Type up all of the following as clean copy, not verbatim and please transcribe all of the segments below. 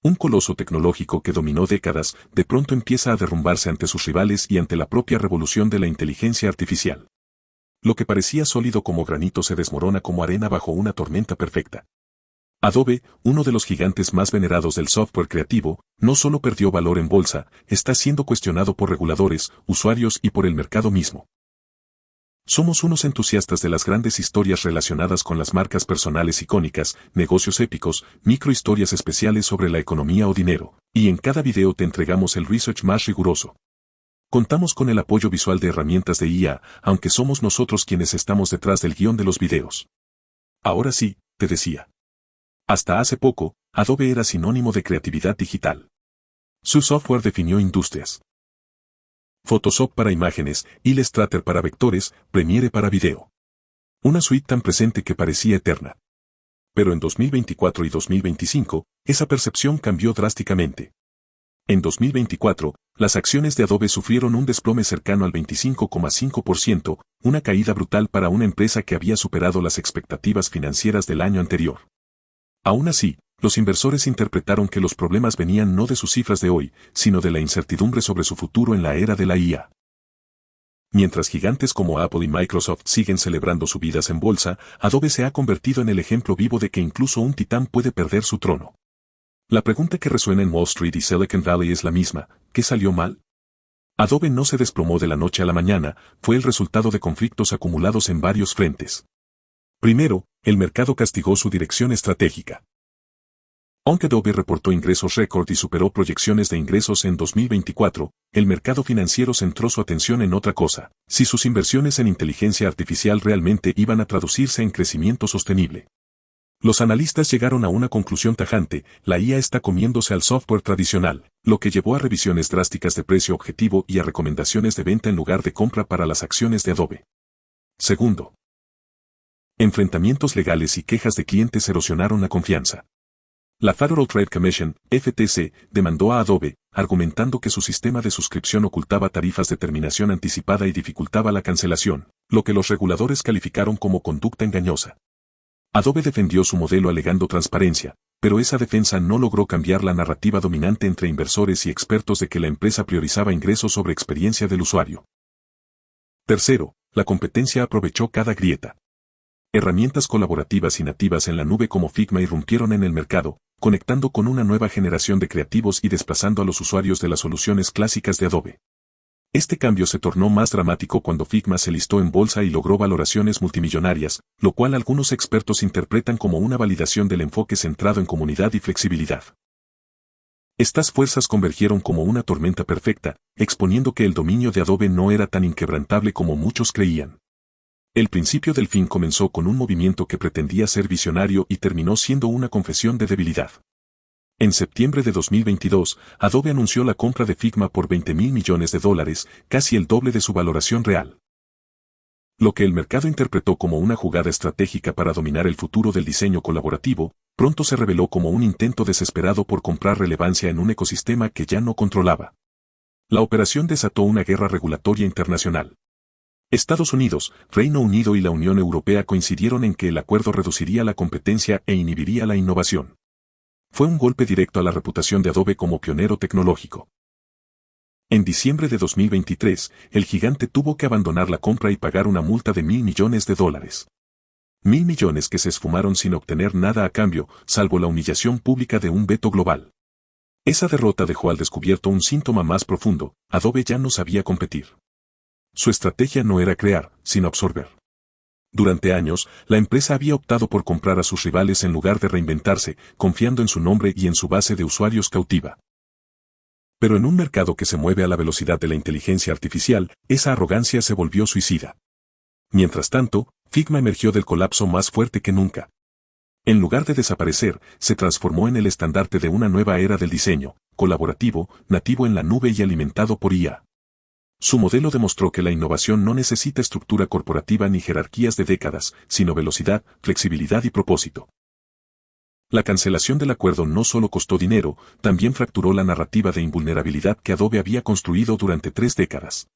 Un coloso tecnológico que dominó décadas, de pronto empieza a derrumbarse ante sus rivales y ante la propia revolución de la inteligencia artificial. Lo que parecía sólido como granito se desmorona como arena bajo una tormenta perfecta. Adobe, uno de los gigantes más venerados del software creativo, no solo perdió valor en bolsa, está siendo cuestionado por reguladores, usuarios y por el mercado mismo. Somos unos entusiastas de las grandes historias relacionadas con las marcas personales icónicas, negocios épicos, microhistorias especiales sobre la economía o dinero, y en cada video te entregamos el research más riguroso. Contamos con el apoyo visual de herramientas de IA, aunque somos nosotros quienes estamos detrás del guión de los videos. Ahora sí, te decía. Hasta hace poco, Adobe era sinónimo de creatividad digital. Su software definió industrias. Photoshop para imágenes, Illustrator para vectores, Premiere para video. Una suite tan presente que parecía eterna. Pero en 2024 y 2025, esa percepción cambió drásticamente. En 2024, las acciones de Adobe sufrieron un desplome cercano al 25,5%, una caída brutal para una empresa que había superado las expectativas financieras del año anterior. Aún así, los inversores interpretaron que los problemas venían no de sus cifras de hoy, sino de la incertidumbre sobre su futuro en la era de la IA. Mientras gigantes como Apple y Microsoft siguen celebrando subidas en bolsa, Adobe se ha convertido en el ejemplo vivo de que incluso un titán puede perder su trono. La pregunta que resuena en Wall Street y Silicon Valley es la misma: ¿qué salió mal? Adobe no se desplomó de la noche a la mañana, fue el resultado de conflictos acumulados en varios frentes. Primero, el mercado castigó su dirección estratégica. Aunque Adobe reportó ingresos récord y superó proyecciones de ingresos en 2024, el mercado financiero centró su atención en otra cosa: si sus inversiones en inteligencia artificial realmente iban a traducirse en crecimiento sostenible. Los analistas llegaron a una conclusión tajante: la IA está comiéndose al software tradicional, lo que llevó a revisiones drásticas de precio objetivo y a recomendaciones de venta en lugar de compra para las acciones de Adobe. Segundo, enfrentamientos legales y quejas de clientes erosionaron la confianza. La Federal Trade Commission, FTC, demandó a Adobe, argumentando que su sistema de suscripción ocultaba tarifas de terminación anticipada y dificultaba la cancelación, lo que los reguladores calificaron como conducta engañosa. Adobe defendió su modelo alegando transparencia, pero esa defensa no logró cambiar la narrativa dominante entre inversores y expertos de que la empresa priorizaba ingresos sobre experiencia del usuario. Tercero, la competencia aprovechó cada grieta. Herramientas colaborativas y nativas en la nube como Figma irrumpieron en el mercado, conectando con una nueva generación de creativos y desplazando a los usuarios de las soluciones clásicas de Adobe. Este cambio se tornó más dramático cuando Figma se listó en bolsa y logró valoraciones multimillonarias, lo cual algunos expertos interpretan como una validación del enfoque centrado en comunidad y flexibilidad. Estas fuerzas convergieron como una tormenta perfecta, exponiendo que el dominio de Adobe no era tan inquebrantable como muchos creían. El principio del fin comenzó con un movimiento que pretendía ser visionario y terminó siendo una confesión de debilidad. En septiembre de 2022, Adobe anunció la compra de Figma por $20.000 millones, casi el doble de su valoración real. Lo que el mercado interpretó como una jugada estratégica para dominar el futuro del diseño colaborativo, pronto se reveló como un intento desesperado por comprar relevancia en un ecosistema que ya no controlaba. La operación desató una guerra regulatoria internacional. Estados Unidos, Reino Unido y la Unión Europea coincidieron en que el acuerdo reduciría la competencia e inhibiría la innovación. Fue un golpe directo a la reputación de Adobe como pionero tecnológico. En diciembre de 2023, el gigante tuvo que abandonar la compra y pagar una multa de $1.000 millones. $1.000 millones que se esfumaron sin obtener nada a cambio, salvo la humillación pública de un veto global. Esa derrota dejó al descubierto un síntoma más profundo: Adobe ya no sabía competir. Su estrategia no era crear, sino absorber. Durante años, la empresa había optado por comprar a sus rivales en lugar de reinventarse, confiando en su nombre y en su base de usuarios cautiva. Pero en un mercado que se mueve a la velocidad de la inteligencia artificial, esa arrogancia se volvió suicida. Mientras tanto, Figma emergió del colapso más fuerte que nunca. En lugar de desaparecer, se transformó en el estandarte de una nueva era del diseño, colaborativo, nativo en la nube y alimentado por IA. Su modelo demostró que la innovación no necesita estructura corporativa ni jerarquías de décadas, sino velocidad, flexibilidad y propósito. La cancelación del acuerdo no solo costó dinero, también fracturó la narrativa de invulnerabilidad que Adobe había construido durante 3 décadas.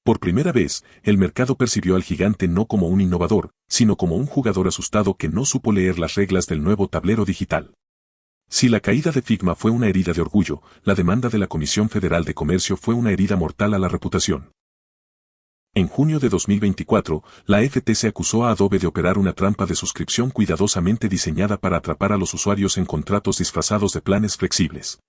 Por primera vez, el mercado percibió al gigante no como un innovador, sino como un jugador asustado que no supo leer las reglas del nuevo tablero digital. Si la caída de Figma fue una herida de orgullo, la demanda de la Comisión Federal de Comercio fue una herida mortal a la reputación. En junio de 2024, la FTC acusó a Adobe de operar una trampa de suscripción cuidadosamente diseñada para atrapar a los usuarios en contratos disfrazados de planes flexibles.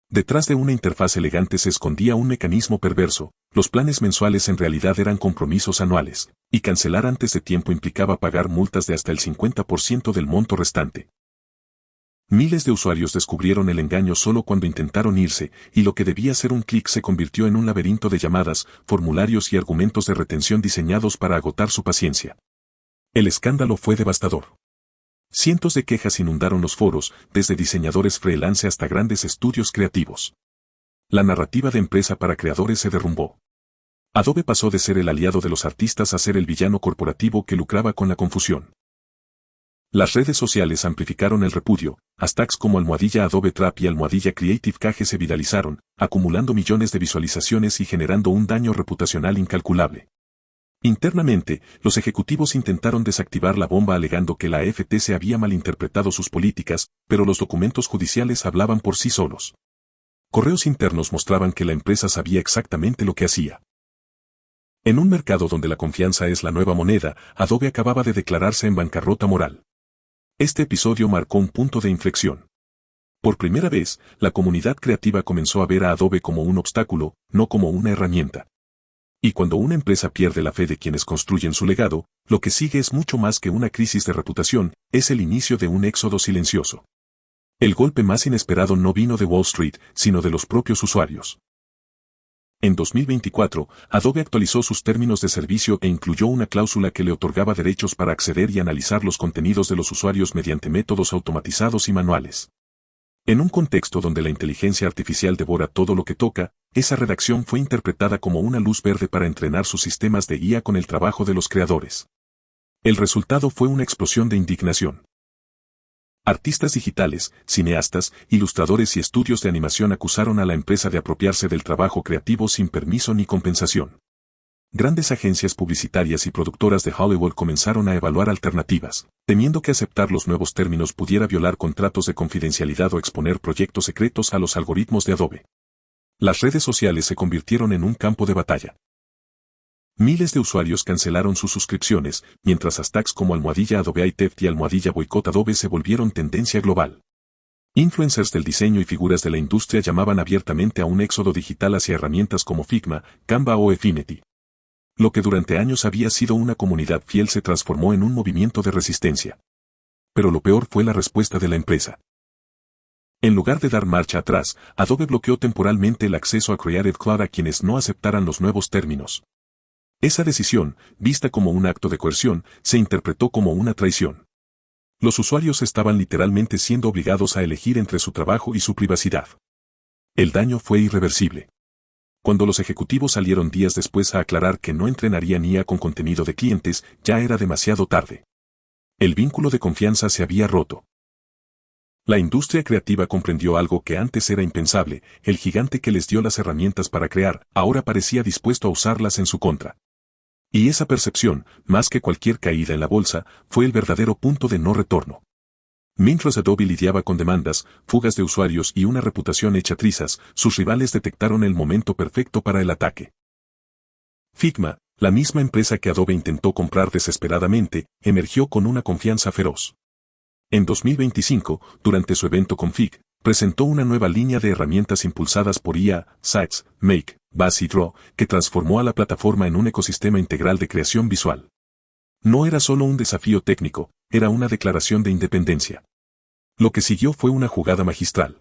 Detrás de una interfaz elegante se escondía un mecanismo perverso. Los planes mensuales en realidad eran compromisos anuales, y cancelar antes de tiempo implicaba pagar multas de hasta el 50% del monto restante. Miles de usuarios descubrieron el engaño solo cuando intentaron irse, y lo que debía ser un clic se convirtió en un laberinto de llamadas, formularios y argumentos de retención diseñados para agotar su paciencia. El escándalo fue devastador. Cientos de quejas inundaron los foros, desde diseñadores freelance hasta grandes estudios creativos. La narrativa de empresa para creadores se derrumbó. Adobe pasó de ser el aliado de los artistas a ser el villano corporativo que lucraba con la confusión. Las redes sociales amplificaron el repudio, hashtags como #Adobe Trap y #Creative Cage se viralizaron, acumulando millones de visualizaciones y generando un daño reputacional incalculable. Internamente, los ejecutivos intentaron desactivar la bomba alegando que la FTC había malinterpretado sus políticas, pero los documentos judiciales hablaban por sí solos. Correos internos mostraban que la empresa sabía exactamente lo que hacía. En un mercado donde la confianza es la nueva moneda, Adobe acababa de declararse en bancarrota moral. Este episodio marcó un punto de inflexión. Por primera vez, la comunidad creativa comenzó a ver a Adobe como un obstáculo, no como una herramienta. Y cuando una empresa pierde la fe de quienes construyen su legado, lo que sigue es mucho más que una crisis de reputación, es el inicio de un éxodo silencioso. El golpe más inesperado no vino de Wall Street, sino de los propios usuarios. En 2024, Adobe actualizó sus términos de servicio e incluyó una cláusula que le otorgaba derechos para acceder y analizar los contenidos de los usuarios mediante métodos automatizados y manuales. En un contexto donde la inteligencia artificial devora todo lo que toca, esa redacción fue interpretada como una luz verde para entrenar sus sistemas de IA con el trabajo de los creadores. El resultado fue una explosión de indignación. Artistas digitales, cineastas, ilustradores y estudios de animación acusaron a la empresa de apropiarse del trabajo creativo sin permiso ni compensación. Grandes agencias publicitarias y productoras de Hollywood comenzaron a evaluar alternativas, temiendo que aceptar los nuevos términos pudiera violar contratos de confidencialidad o exponer proyectos secretos a los algoritmos de Adobe. Las redes sociales se convirtieron en un campo de batalla. Miles de usuarios cancelaron sus suscripciones, mientras hashtags como #Adobe iTheft y #Boicot Adobe se volvieron tendencia global. Influencers del diseño y figuras de la industria llamaban abiertamente a un éxodo digital hacia herramientas como Figma, Canva o Affinity. Lo que durante años había sido una comunidad fiel se transformó en un movimiento de resistencia. Pero lo peor fue la respuesta de la empresa. En lugar de dar marcha atrás, Adobe bloqueó temporalmente el acceso a Creative Cloud a quienes no aceptaran los nuevos términos. Esa decisión, vista como un acto de coerción, se interpretó como una traición. Los usuarios estaban literalmente siendo obligados a elegir entre su trabajo y su privacidad. El daño fue irreversible. Cuando los ejecutivos salieron días después a aclarar que no entrenarían IA con contenido de clientes, ya era demasiado tarde. El vínculo de confianza se había roto. La industria creativa comprendió algo que antes era impensable: el gigante que les dio las herramientas para crear, ahora parecía dispuesto a usarlas en su contra. Y esa percepción, más que cualquier caída en la bolsa, fue el verdadero punto de no retorno. Mientras Adobe lidiaba con demandas, fugas de usuarios y una reputación hecha trizas, sus rivales detectaron el momento perfecto para el ataque. Figma, la misma empresa que Adobe intentó comprar desesperadamente, emergió con una confianza feroz. En 2025, durante su evento Config, presentó una nueva línea de herramientas impulsadas por IA, Sites, Make, Base y Draw, que transformó a la plataforma en un ecosistema integral de creación visual. No era solo un desafío técnico, era una declaración de independencia. Lo que siguió fue una jugada magistral.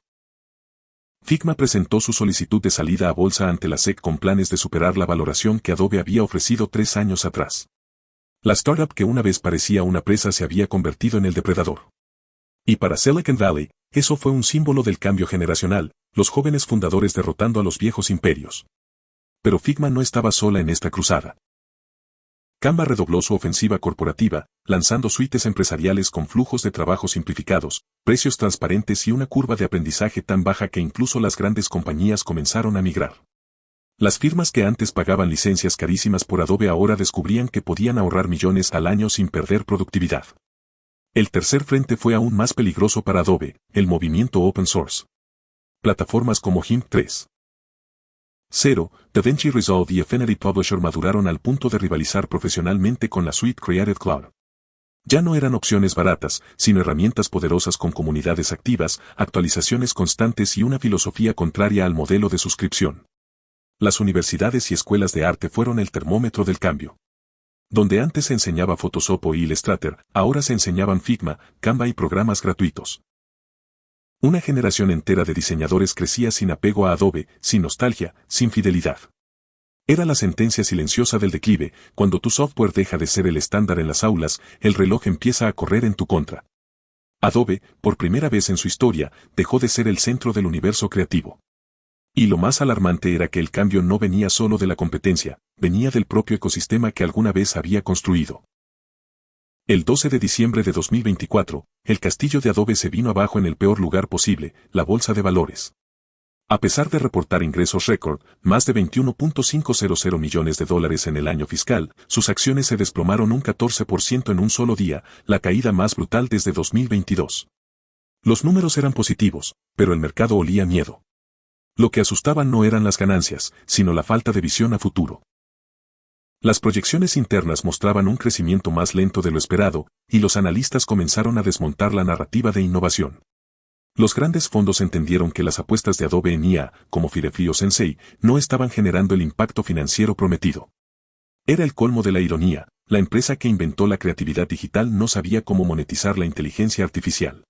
Figma presentó su solicitud de salida a bolsa ante la SEC con planes de superar la valoración que Adobe había ofrecido 3 años atrás. La startup que una vez parecía una presa se había convertido en el depredador. Y para Silicon Valley, eso fue un símbolo del cambio generacional, los jóvenes fundadores derrotando a los viejos imperios. Pero Figma no estaba sola en esta cruzada. Canva redobló su ofensiva corporativa, lanzando suites empresariales con flujos de trabajo simplificados, precios transparentes y una curva de aprendizaje tan baja que incluso las grandes compañías comenzaron a migrar. Las firmas que antes pagaban licencias carísimas por Adobe ahora descubrían que podían ahorrar millones al año sin perder productividad. El tercer frente fue aún más peligroso para Adobe, el movimiento open source. Plataformas como GIMP 3.0, DaVinci Resolve y Affinity Publisher maduraron al punto de rivalizar profesionalmente con la suite Creative Cloud. Ya no eran opciones baratas, sino herramientas poderosas con comunidades activas, actualizaciones constantes y una filosofía contraria al modelo de suscripción. Las universidades y escuelas de arte fueron el termómetro del cambio. Donde antes se enseñaba Photoshop o Illustrator, ahora se enseñaban Figma, Canva y programas gratuitos. Una generación entera de diseñadores crecía sin apego a Adobe, sin nostalgia, sin fidelidad. Era la sentencia silenciosa del declive. Cuando tu software deja de ser el estándar en las aulas, el reloj empieza a correr en tu contra. Adobe, por primera vez en su historia, dejó de ser el centro del universo creativo. Y lo más alarmante era que el cambio no venía solo de la competencia, venía del propio ecosistema que alguna vez había construido. El 12 de diciembre de 2024, el castillo de Adobe se vino abajo en el peor lugar posible, la bolsa de valores. A pesar de reportar ingresos récord, más de $21.500 millones en el año fiscal, sus acciones se desplomaron un 14% en un solo día, la caída más brutal desde 2022. Los números eran positivos, pero el mercado olía miedo. Lo que asustaba no eran las ganancias, sino la falta de visión a futuro. Las proyecciones internas mostraban un crecimiento más lento de lo esperado, y los analistas comenzaron a desmontar la narrativa de innovación. Los grandes fondos entendieron que las apuestas de Adobe en IA, como Firefly o Sensei, no estaban generando el impacto financiero prometido. Era el colmo de la ironía, la empresa que inventó la creatividad digital no sabía cómo monetizar la inteligencia artificial.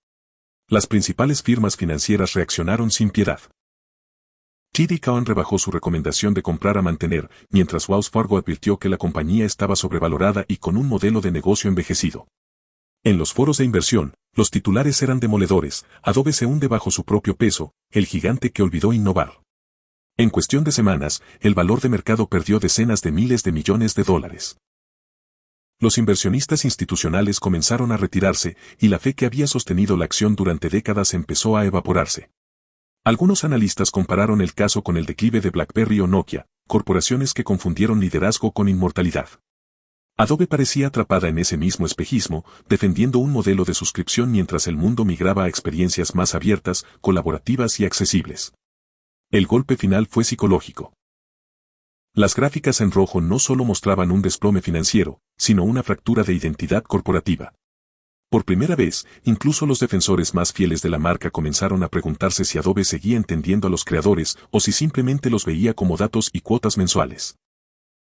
Las principales firmas financieras reaccionaron sin piedad. TD Cowen rebajó su recomendación de comprar a mantener, mientras Wells Fargo advirtió que la compañía estaba sobrevalorada y con un modelo de negocio envejecido. En los foros de inversión, los titulares eran demoledores. Adobe se hunde bajo su propio peso, el gigante que olvidó innovar. En cuestión de semanas, el valor de mercado perdió decenas de miles de millones de dólares. Los inversionistas institucionales comenzaron a retirarse, y la fe que había sostenido la acción durante décadas empezó a evaporarse. Algunos analistas compararon el caso con el declive de BlackBerry o Nokia, corporaciones que confundieron liderazgo con inmortalidad. Adobe parecía atrapada en ese mismo espejismo, defendiendo un modelo de suscripción mientras el mundo migraba a experiencias más abiertas, colaborativas y accesibles. El golpe final fue psicológico. Las gráficas en rojo no solo mostraban un desplome financiero, sino una fractura de identidad corporativa. Por primera vez, incluso los defensores más fieles de la marca comenzaron a preguntarse si Adobe seguía entendiendo a los creadores o si simplemente los veía como datos y cuotas mensuales.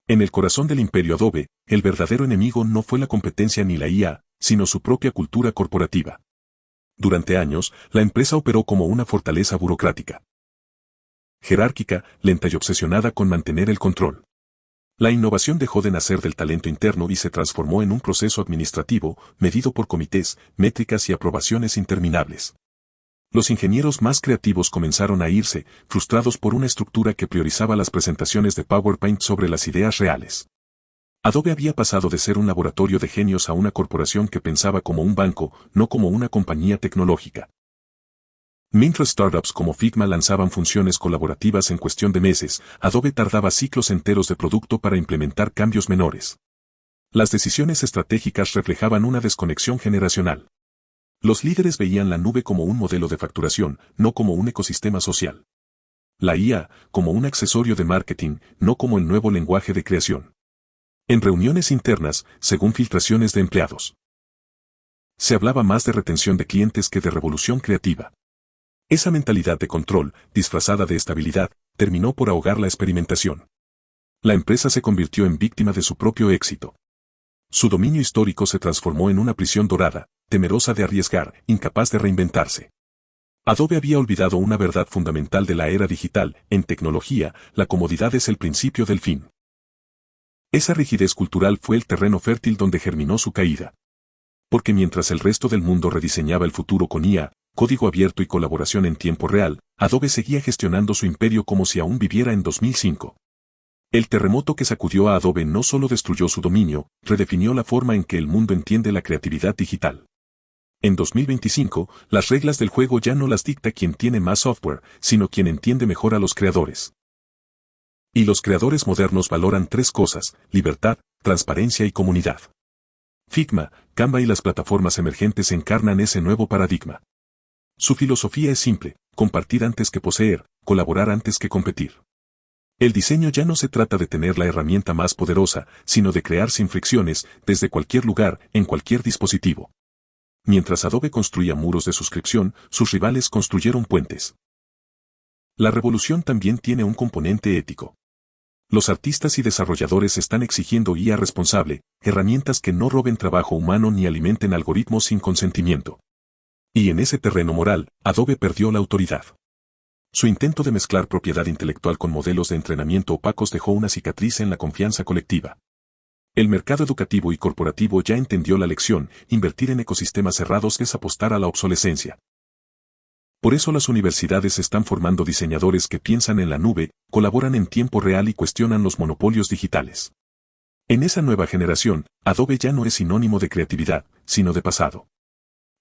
En el corazón del imperio Adobe, el verdadero enemigo no fue la competencia ni la IA, sino su propia cultura corporativa. Durante años, la empresa operó como una fortaleza burocrática. Jerárquica, lenta y obsesionada con mantener el control. La innovación dejó de nacer del talento interno y se transformó en un proceso administrativo, medido por comités, métricas y aprobaciones interminables. Los ingenieros más creativos comenzaron a irse, frustrados por una estructura que priorizaba las presentaciones de PowerPoint sobre las ideas reales. Adobe había pasado de ser un laboratorio de genios a una corporación que pensaba como un banco, no como una compañía tecnológica. Mientras startups como Figma lanzaban funciones colaborativas en cuestión de meses, Adobe tardaba ciclos enteros de producto para implementar cambios menores. Las decisiones estratégicas reflejaban una desconexión generacional. Los líderes veían la nube como un modelo de facturación, no como un ecosistema social. La IA, como un accesorio de marketing, no como el nuevo lenguaje de creación. En reuniones internas, según filtraciones de empleados, se hablaba más de retención de clientes que de revolución creativa. Esa mentalidad de control, disfrazada de estabilidad, terminó por ahogar la experimentación. La empresa se convirtió en víctima de su propio éxito. Su dominio histórico se transformó en una prisión dorada, temerosa de arriesgar, incapaz de reinventarse. Adobe había olvidado una verdad fundamental de la era digital: en tecnología, la comodidad es el principio del fin. Esa rigidez cultural fue el terreno fértil donde germinó su caída. Porque mientras el resto del mundo rediseñaba el futuro con IA, código abierto y colaboración en tiempo real, Adobe seguía gestionando su imperio como si aún viviera en 2005. El terremoto que sacudió a Adobe no solo destruyó su dominio, redefinió la forma en que el mundo entiende la creatividad digital. En 2025, las reglas del juego ya no las dicta quien tiene más software, sino quien entiende mejor a los creadores. Y los creadores modernos valoran tres cosas: libertad, transparencia y comunidad. Figma, Canva y las plataformas emergentes encarnan ese nuevo paradigma. Su filosofía es simple: compartir antes que poseer, colaborar antes que competir. El diseño ya no se trata de tener la herramienta más poderosa, sino de crear sin fricciones, desde cualquier lugar, en cualquier dispositivo. Mientras Adobe construía muros de suscripción, sus rivales construyeron puentes. La revolución también tiene un componente ético. Los artistas y desarrolladores están exigiendo IA responsable, herramientas que no roben trabajo humano ni alimenten algoritmos sin consentimiento. Y en ese terreno moral, Adobe perdió la autoridad. Su intento de mezclar propiedad intelectual con modelos de entrenamiento opacos dejó una cicatriz en la confianza colectiva. El mercado educativo y corporativo ya entendió la lección: invertir en ecosistemas cerrados es apostar a la obsolescencia. Por eso las universidades están formando diseñadores que piensan en la nube, colaboran en tiempo real y cuestionan los monopolios digitales. En esa nueva generación, Adobe ya no es sinónimo de creatividad, sino de pasado.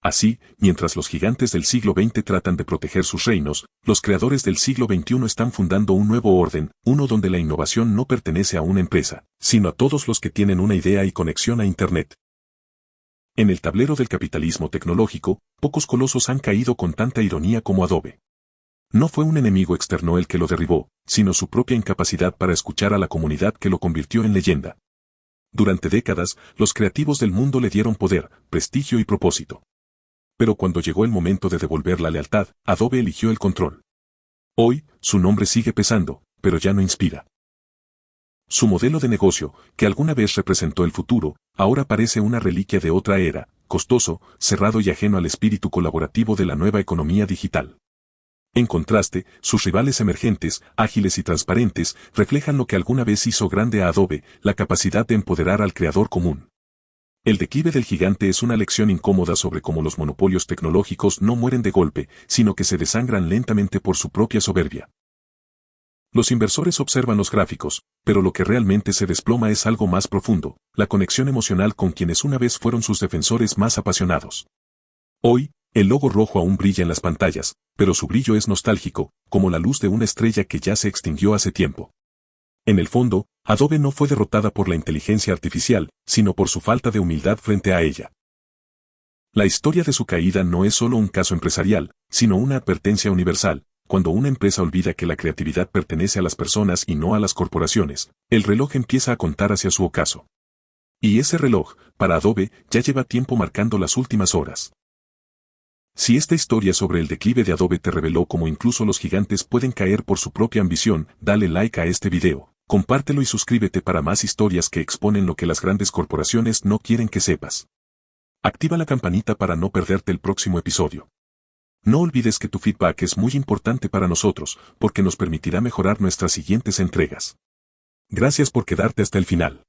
Así, mientras los gigantes del siglo XX tratan de proteger sus reinos, los creadores del siglo XXI están fundando un nuevo orden, uno donde la innovación no pertenece a una empresa, sino a todos los que tienen una idea y conexión a Internet. En el tablero del capitalismo tecnológico, pocos colosos han caído con tanta ironía como Adobe. No fue un enemigo externo el que lo derribó, sino su propia incapacidad para escuchar a la comunidad que lo convirtió en leyenda. Durante décadas, los creativos del mundo le dieron poder, prestigio y propósito. Pero cuando llegó el momento de devolver la lealtad, Adobe eligió el control. Hoy, su nombre sigue pesando, pero ya no inspira. Su modelo de negocio, que alguna vez representó el futuro, ahora parece una reliquia de otra era, costoso, cerrado y ajeno al espíritu colaborativo de la nueva economía digital. En contraste, sus rivales emergentes, ágiles y transparentes, reflejan lo que alguna vez hizo grande a Adobe: la capacidad de empoderar al creador común. El declive del gigante es una lección incómoda sobre cómo los monopolios tecnológicos no mueren de golpe, sino que se desangran lentamente por su propia soberbia. Los inversores observan los gráficos, pero lo que realmente se desploma es algo más profundo: la conexión emocional con quienes una vez fueron sus defensores más apasionados. Hoy, el logo rojo aún brilla en las pantallas, pero su brillo es nostálgico, como la luz de una estrella que ya se extinguió hace tiempo. En el fondo, Adobe no fue derrotada por la inteligencia artificial, sino por su falta de humildad frente a ella. La historia de su caída no es solo un caso empresarial, sino una advertencia universal. Cuando una empresa olvida que la creatividad pertenece a las personas y no a las corporaciones, el reloj empieza a contar hacia su ocaso. Y ese reloj, para Adobe, ya lleva tiempo marcando las últimas horas. Si esta historia sobre el declive de Adobe te reveló cómo incluso los gigantes pueden caer por su propia ambición, dale like a este video, compártelo y suscríbete para más historias que exponen lo que las grandes corporaciones no quieren que sepas. Activa la campanita para no perderte el próximo episodio. No olvides que tu feedback es muy importante para nosotros, porque nos permitirá mejorar nuestras siguientes entregas. Gracias por quedarte hasta el final.